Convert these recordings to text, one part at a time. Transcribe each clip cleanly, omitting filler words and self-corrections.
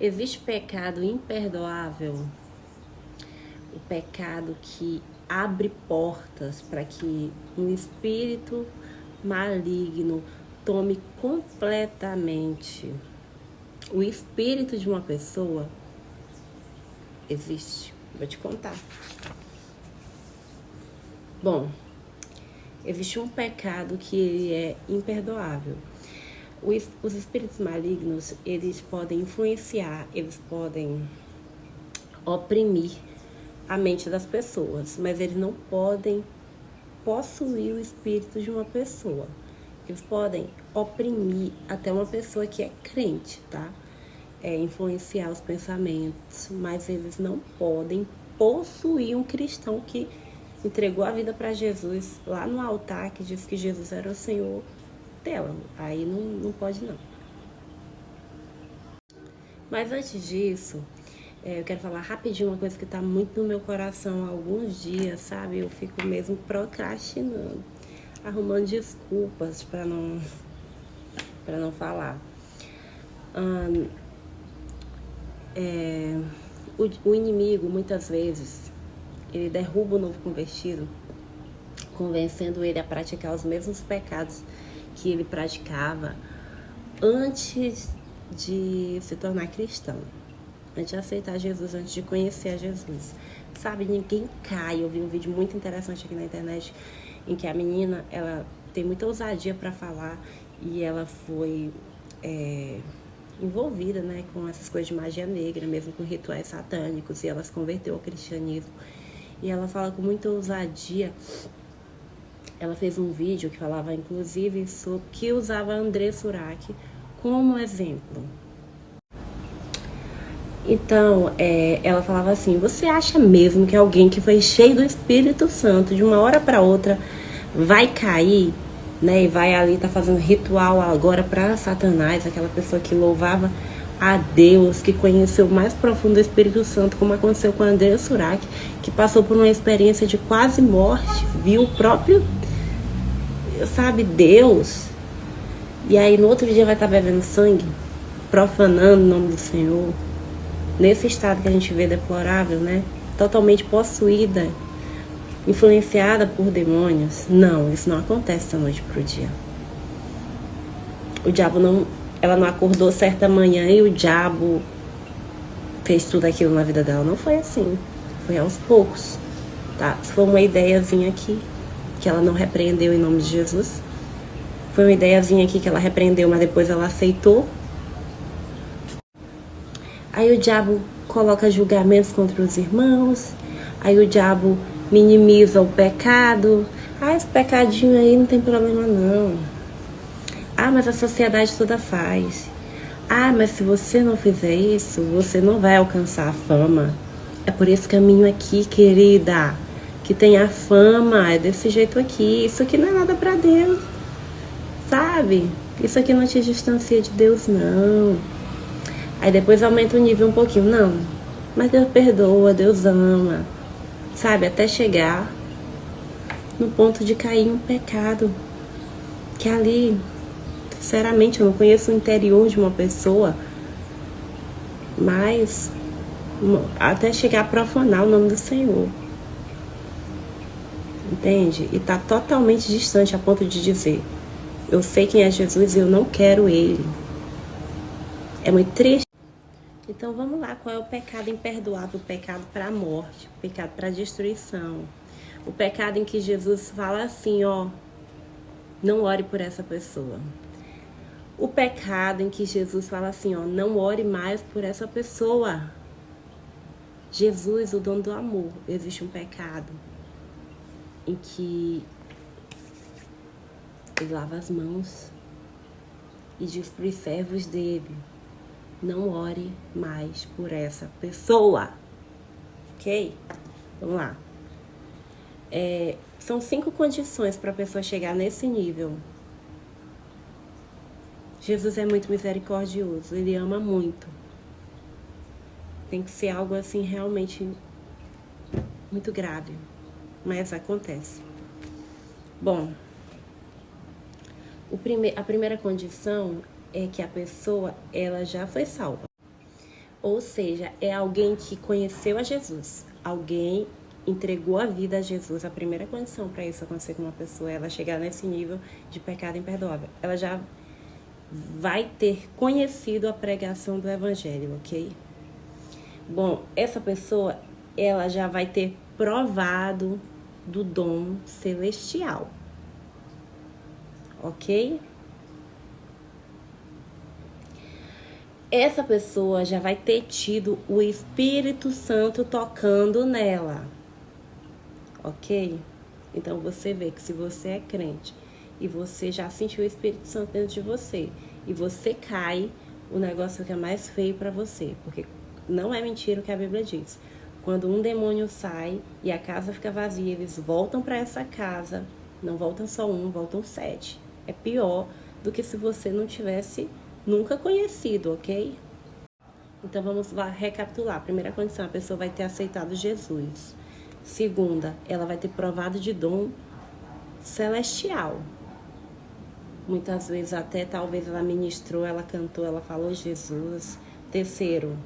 Existe pecado imperdoável, o pecado que abre portas para que um espírito maligno tome completamente o espírito de uma pessoa. Existe, vou te contar. Bom, existe um pecado que ele é imperdoável. Os espíritos malignos, eles podem influenciar, eles podem oprimir a mente das pessoas, mas eles não podem possuir o espírito de uma pessoa. Eles podem oprimir até uma pessoa que é crente, tá? Influenciar os pensamentos, mas eles não podem possuir um cristão que entregou a vida para Jesus lá no altar, que diz que Jesus era o Senhor dela. Aí não pode não. Mas antes disso, eu quero falar rapidinho uma coisa que tá muito no meu coração há alguns dias, sabe? Eu fico mesmo procrastinando, arrumando desculpas para não falar. O inimigo, muitas vezes, ele derruba o novo convertido, convencendo ele a praticar os mesmos pecados que ele praticava antes de se tornar cristão, antes de aceitar Jesus, antes de conhecer a Jesus. Sabe, ninguém cai. Eu vi um vídeo muito interessante aqui na internet em que a menina, ela tem muita ousadia para falar e ela foi envolvida, né, com essas coisas de magia negra, mesmo com rituais satânicos, e ela se converteu ao cristianismo. E ela fala com muita ousadia. Ela fez um vídeo que falava, inclusive, sobre que usava André Surak como exemplo. Então, ela falava assim: você acha mesmo que alguém que foi cheio do Espírito Santo, de uma hora para outra, vai cair, né? E vai ali, tá fazendo ritual agora para Satanás, aquela pessoa que louvava a Deus, que conheceu o mais profundo do Espírito Santo, como aconteceu com André Surak, que passou por uma experiência de quase morte, viu o próprio, sabe, Deus. E aí no outro dia vai estar bebendo sangue, profanando o nome do Senhor, nesse estado que a gente vê deplorável, né? Totalmente possuída, influenciada por demônios. Não, isso não acontece da noite pro dia. O diabo não... Ela não acordou certa manhã e o diabo fez tudo aquilo na vida dela. Não foi assim. Foi aos poucos, tá? Foi uma ideiazinha aqui que ela não repreendeu em nome de Jesus. Foi uma ideiazinha aqui que ela repreendeu, mas depois ela aceitou. Aí o diabo coloca julgamentos contra os irmãos. Aí o diabo minimiza o pecado. Ah, esse pecadinho aí não tem problema não. Ah, mas a sociedade toda faz. Ah, mas se você não fizer isso, você não vai alcançar a fama. É por esse caminho aqui, querida, que tem a fama. É desse jeito aqui. Isso aqui não é nada pra Deus, sabe? Isso aqui não te distancia de Deus, não. Aí depois aumenta o nível um pouquinho. Não, mas Deus perdoa, Deus ama, sabe? Até chegar no ponto de cair em um pecado. Que ali, sinceramente, eu não conheço o interior de uma pessoa, mas até chegar a profanar o nome do Senhor. Entende? E tá totalmente distante a ponto de dizer: eu sei quem é Jesus e eu não quero ele. É muito triste. Então vamos lá, qual é o pecado imperdoável? O pecado para a morte, o pecado para a destruição. O pecado em que Jesus fala assim, ó, não ore por essa pessoa. O pecado em que Jesus fala assim, ó, não ore mais por essa pessoa. Jesus, o dono do amor. Existe um pecado em que ele lava as mãos e diz para os servos dele: não ore mais por essa pessoa. Ok? Vamos lá. São 5 condições para a pessoa chegar nesse nível. Jesus é muito misericordioso. Ele ama muito. Tem que ser algo assim realmente muito grave. Mas acontece. Bom, a primeira condição é que a pessoa, ela já foi salva. Ou seja, é alguém que conheceu a Jesus. Alguém entregou a vida a Jesus. A primeira condição para isso acontecer com uma pessoa é ela chegar nesse nível de pecado imperdoável. Ela já vai ter conhecido a pregação do evangelho, ok? Bom, essa pessoa, ela já vai ter provado do dom celestial, ok? Essa pessoa já vai ter tido o Espírito Santo tocando nela, ok? Então você vê que se você é crente e você já sentiu o Espírito Santo dentro de você e você cai, o negócio fica mais feio para você, porque não é mentira o que a Bíblia diz. Quando um demônio sai e a casa fica vazia, eles voltam para essa casa, não voltam só um, voltam 7. É pior do que se você não tivesse nunca conhecido, ok? Então vamos lá recapitular. Primeira condição, a pessoa vai ter aceitado Jesus. Segunda, ela vai ter provado de dom celestial. Muitas vezes até talvez ela ministrou, ela cantou, ela falou Jesus. Terceiro,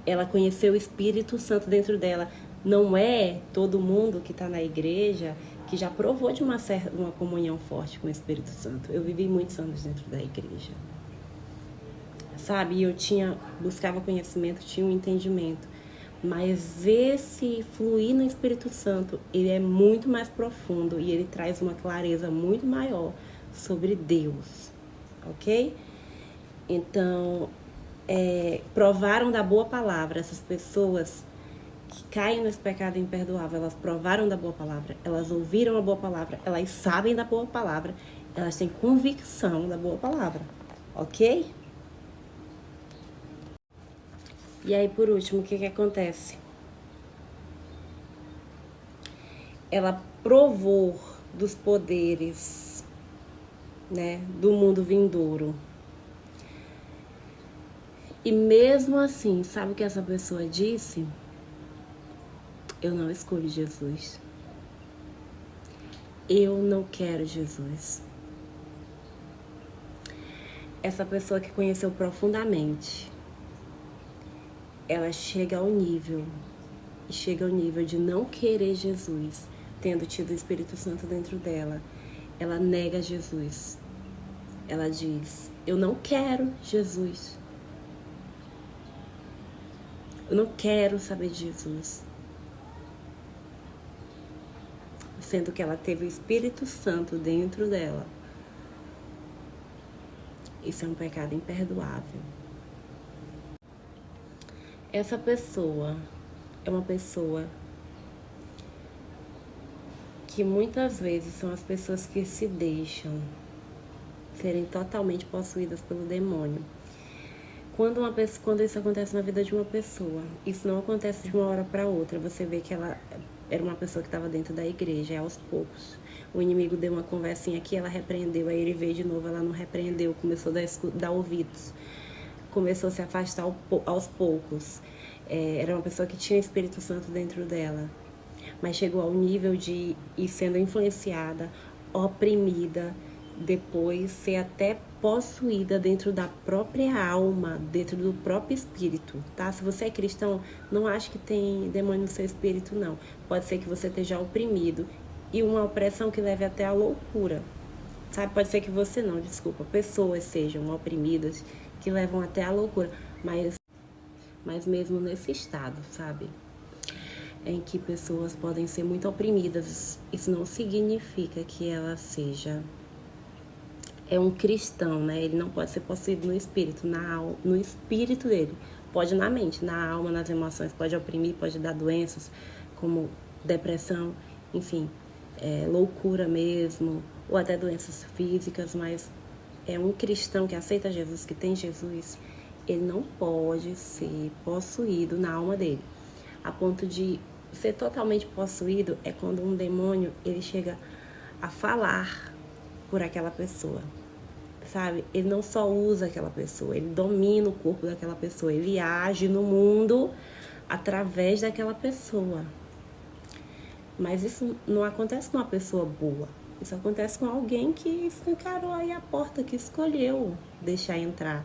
ela conheceu o Espírito Santo dentro dela. Não é todo mundo que está na igreja que já provou de uma comunhão forte com o Espírito Santo. Eu vivi muitos anos dentro da igreja, sabe? E eu buscava conhecimento, tinha um entendimento. Mas esse fluir no Espírito Santo, ele é muito mais profundo e ele traz uma clareza muito maior sobre Deus, ok? Então, provaram da boa palavra. Essas pessoas que caem nesse pecado imperdoável, elas provaram da boa palavra, elas ouviram a boa palavra, elas sabem da boa palavra, elas têm convicção da boa palavra, ok? E aí, por último, o que acontece? Ela provou dos poderes, né, do mundo vindouro. E mesmo assim, sabe o que essa pessoa disse? Eu não escolho Jesus. Eu não quero Jesus. Essa pessoa que conheceu profundamente, ela chega ao nível de não querer Jesus, tendo tido o Espírito Santo dentro dela. Ela nega Jesus. Ela diz, eu não quero Jesus. Eu não quero saber de Jesus. Sendo que ela teve o Espírito Santo dentro dela. Isso é um pecado imperdoável. Essa pessoa é uma pessoa que muitas vezes são as pessoas que se deixam serem totalmente possuídas pelo demônio. Quando isso acontece na vida de uma pessoa, isso não acontece de uma hora para outra. Você vê que ela era uma pessoa que estava dentro da igreja, aos poucos. O inimigo deu uma conversinha aqui, ela repreendeu, aí ele veio de novo, ela não repreendeu, começou a dar ouvidos, começou a se afastar aos poucos. Era uma pessoa que tinha o Espírito Santo dentro dela, mas chegou ao nível de ir sendo influenciada, oprimida, depois ser até possuída dentro da própria alma, dentro do próprio espírito, tá? Se você é cristão, não ache que tem demônio no seu espírito, não. Pode ser que você esteja oprimido e uma opressão que leve até a loucura, sabe? Pode ser que você não, desculpa, pessoas sejam oprimidas que levam até a loucura, mas mesmo nesse estado, sabe? Em que pessoas podem ser muito oprimidas, isso não significa que ela seja um cristão, né? Ele não pode ser possuído no espírito, no espírito dele. Pode na mente, na alma, nas emoções, pode oprimir, pode dar doenças como depressão, enfim, loucura mesmo, ou até doenças físicas, mas é um cristão que aceita Jesus, que tem Jesus, ele não pode ser possuído na alma dele. A ponto de ser totalmente possuído é quando um demônio, ele chega a falar por aquela pessoa, sabe? Ele não só usa aquela pessoa, ele domina o corpo daquela pessoa, ele age no mundo através daquela pessoa. Mas isso não acontece com uma pessoa boa, isso acontece com alguém que escancarou aí a porta, que escolheu deixar entrar